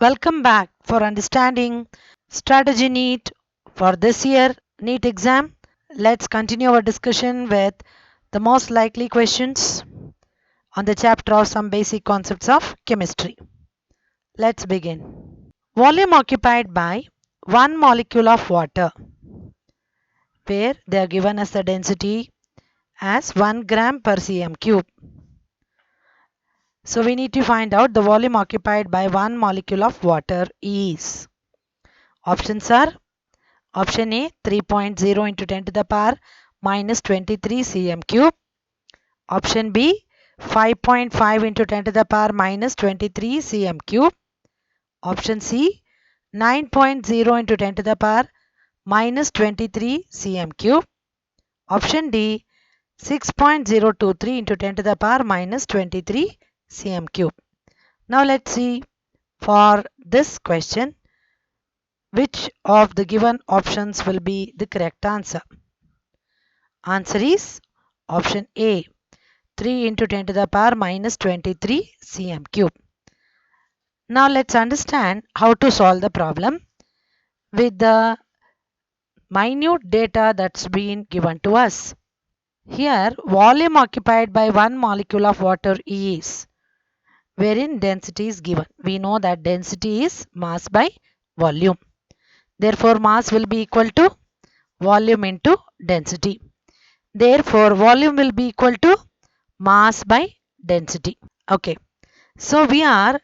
Welcome back for understanding strategy NEET for this year NEET exam. Let's continue our discussion with the most likely questions on the chapter of some basic concepts of chemistry. Let's begin. Volume occupied by one molecule of water, where they are given as the density as 1 gram per cm cube. So we need to find out the volume occupied by one molecule of water is. Options are option A 3.0 into 10 to the power minus 23 cm cube. Option B 5.5 into 10 to the power minus 23 cm cube. Option C 9.0 into 10 to the power minus 23 cm cube. Option D 6.023 into 10 to the power minus 23 cm cube. Now let's see for this question which of the given options will be the correct answer. Answer is option A 3 into 10 to the power minus 23 cm cube. Now let's understand how to solve the problem with the minute data that's been given to us. Here volume occupied by one molecule of water is, wherein density is given. We know that density is mass by volume. Therefore mass will be equal to volume into density. Therefore volume will be equal to mass by density. Okay. So we are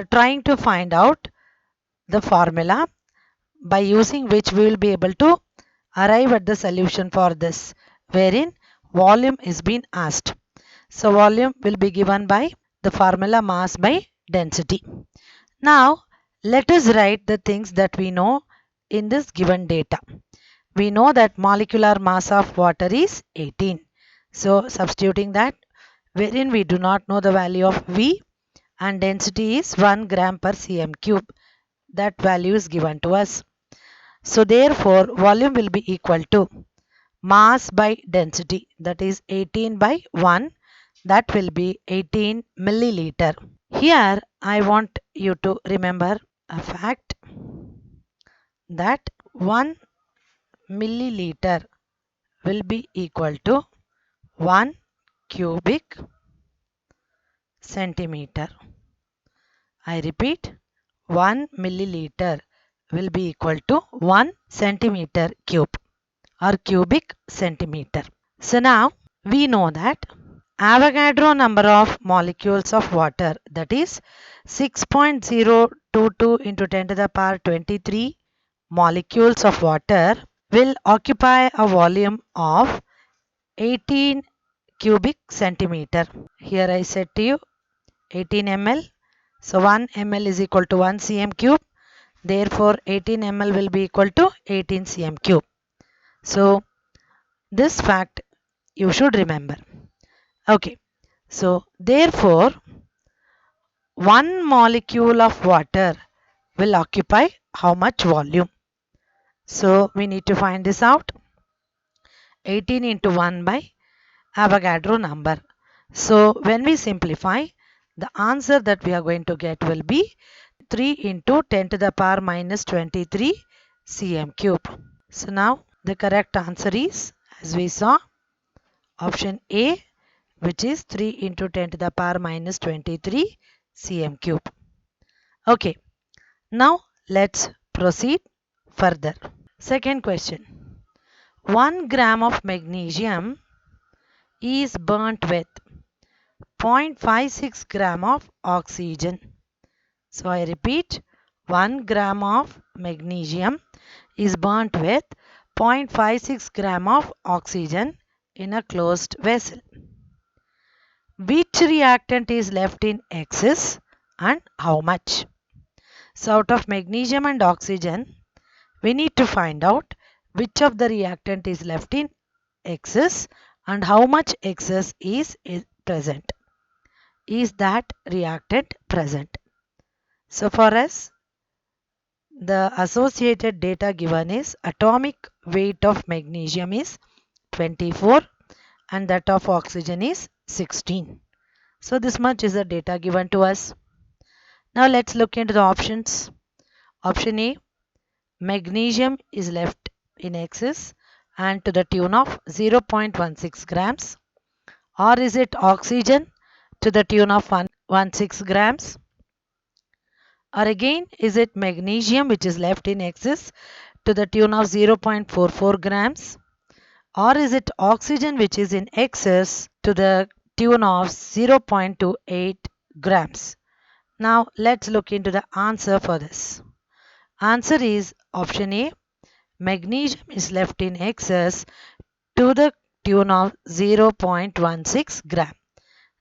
trying to find out the formula by using which we will be able to arrive at the solution for this, wherein volume is being asked. So volume will be given by the formula mass by density. Now let us write the things that we know in this given data. We know that molecular mass of water is 18. So substituting that, wherein we do not know the value of V, and density is 1 gram per cm cube. That value is given to us. So therefore volume will be equal to mass by density, that is 18 by 1, that will be 18 milliliter. Here I want you to remember a fact that 1 milliliter will be equal to 1 cubic centimeter. I repeat, 1 milliliter will be equal to 1 centimeter cube or cubic centimeter. So now we know that Avogadro number of molecules of water, that is 6.022 into 10 to the power 23 molecules of water will occupy a volume of 18 cubic centimeter. Here I said to you 18 ml. So 1 ml is equal to 1 cm cube. Therefore 18 ml will be equal to 18 cm cube. So this fact you should remember. Okay. So therefore 1 molecule of water will occupy how much volume? So we need to find this out. 18 into 1 by Avogadro number. So when we simplify, the answer that we are going to get will be 3 into 10 to the power minus 23 cm cube. So now the correct answer is, as we saw, option A, which is 3 into 10 to the power minus 23 cm cube. Okay, now let's proceed further. Second question. 1 gram of magnesium is burnt with 0.56 gram of oxygen. So I repeat, 1 gram of magnesium is burnt with 0.56 gram of oxygen in a closed vessel. Which reactant is left in excess and how much? So out of magnesium and oxygen, we need to find out which of the reactant is left in excess and how much excess is present. Is that reactant present? So for us, the associated data given is atomic weight of magnesium is 24 and that of oxygen is 16. So this much is the data given to us. Now let's look into the options. Option A, magnesium is left in excess and to the tune of 0.16 grams. Or is it oxygen to the tune of 116 grams? Or again, is it magnesium which is left in excess to the tune of 0.44 grams? Or is it oxygen which is in excess to the tune of 0.28 grams? Now let's look into the answer for this. Answer is option A. Magnesium is left in excess to the tune of 0.16 gram.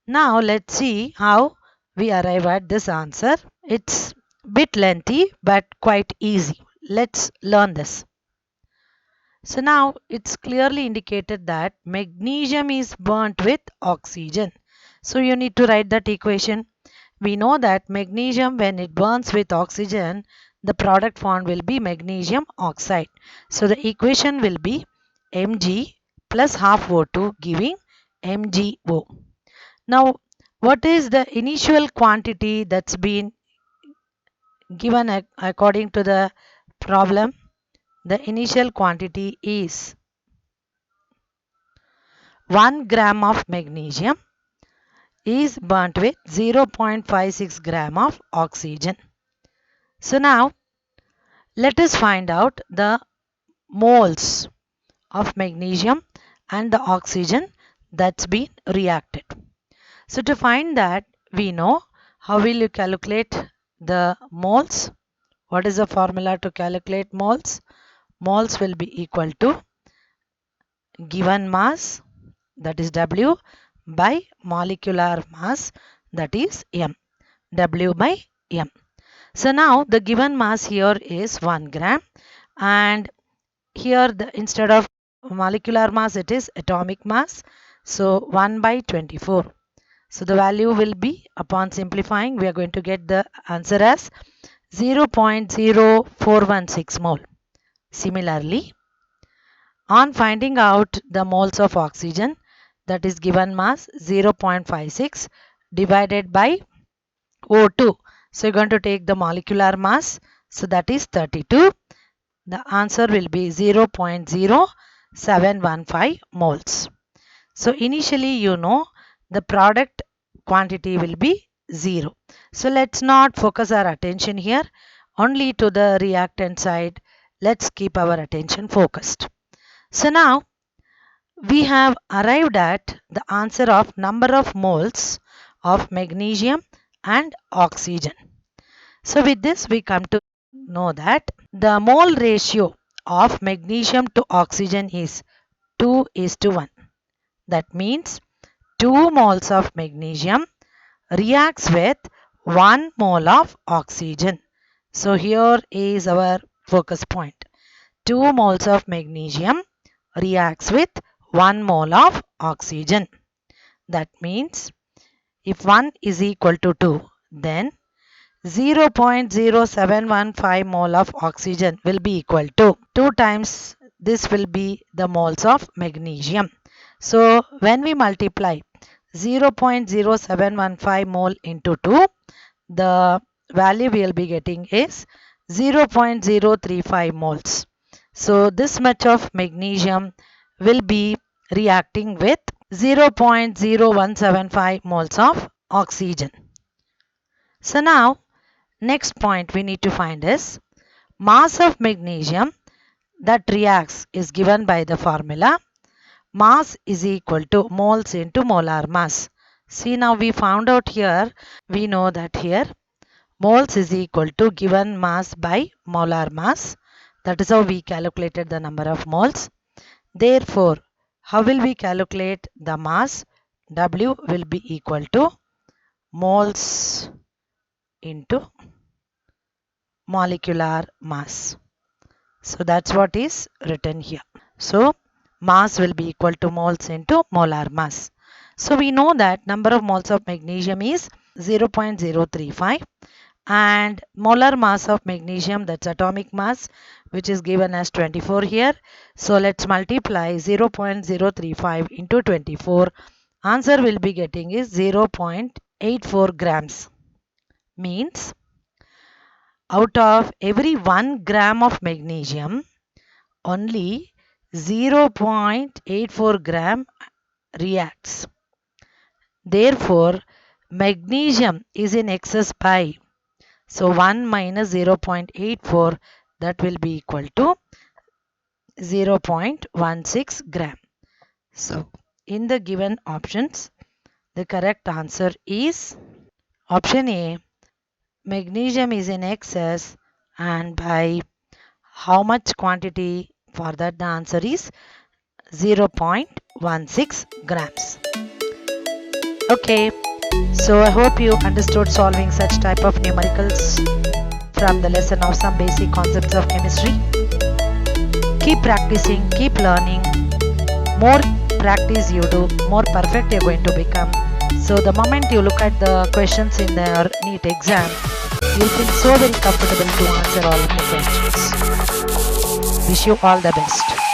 Now let's see how we arrive at this answer. It's bit lengthy but quite easy. Let's learn this. So now it's clearly indicated that magnesium is burnt with oxygen. So you need to write that equation. We know that magnesium, when it burns with oxygen, the product formed will be magnesium oxide. So the equation will be Mg plus half O2 giving MgO. Now what is the initial quantity that's been given according to the problem? The initial quantity is 1 gram of magnesium is burnt with 0.56 gram of oxygen. So now let us find out the moles of magnesium and the oxygen that's been reacted. So to find that, we know how will you calculate the moles. What is the formula to calculate moles? Moles will be equal to given mass, that is W, by molecular mass, that is M. W by M. So now the given mass here is 1 gram, and here instead of molecular mass it is atomic mass. So 1 by 24. So the value will be, upon simplifying, we are going to get the answer as 0.0416 mole. Similarly, on finding out the moles of oxygen, that is given mass 0.56 divided by O2. So you're going to take the molecular mass. So that is 32. The answer will be 0.0715 moles. So initially you know the product quantity will be 0. So let's not focus our attention here only to the reactant side. Let's keep our attention focused. So now we have arrived at the answer of number of moles of magnesium and oxygen. So with this we come to know that the mole ratio of magnesium to oxygen is 2:1. That means 2 moles of magnesium reacts with 1 mole of oxygen. So here is our focus point. 2 moles of magnesium reacts with 1 mole of oxygen. That means if 1 is equal to 2, then 0.0715 mole of oxygen will be equal to 2 times this will be the moles of magnesium. So when we multiply 0.0715 mole into 2, the value we will be getting is 0.035 moles. So this much of magnesium will be reacting with 0.0175 moles of oxygen. So now next point we need to find is mass of magnesium that reacts is given by the formula mass is equal to moles into molar mass. See, now we found out here, we know that here moles is equal to given mass by molar mass. That is how we calculated the number of moles. Therefore, how will we calculate the mass? W will be equal to moles into molecular mass. So that's what is written here. So mass will be equal to moles into molar mass. So we know that number of moles of magnesium is 0.035 and molar mass of magnesium, that's atomic mass, which is given as 24 here. So let's multiply 0.035 into 24. Answer will be getting is 0.84 grams. Means Out of every 1 gram of magnesium, only 0.84 gram reacts. Therefore, magnesium is in excess by, so 1 minus 0.84, that will be equal to 0.16 gram. So, in the given options, the correct answer is option A. Magnesium is in excess, and by how much quantity? For that the answer is 0.16 grams. Okay, so I hope you understood solving such type of numericals from the lesson of some basic concepts of chemistry. Keep practicing, keep learning. More practice you do, more perfect you're going to become. So the moment you look at the questions in the NEET exam, you'll feel so very comfortable to answer all of the questions. Wish you all the best.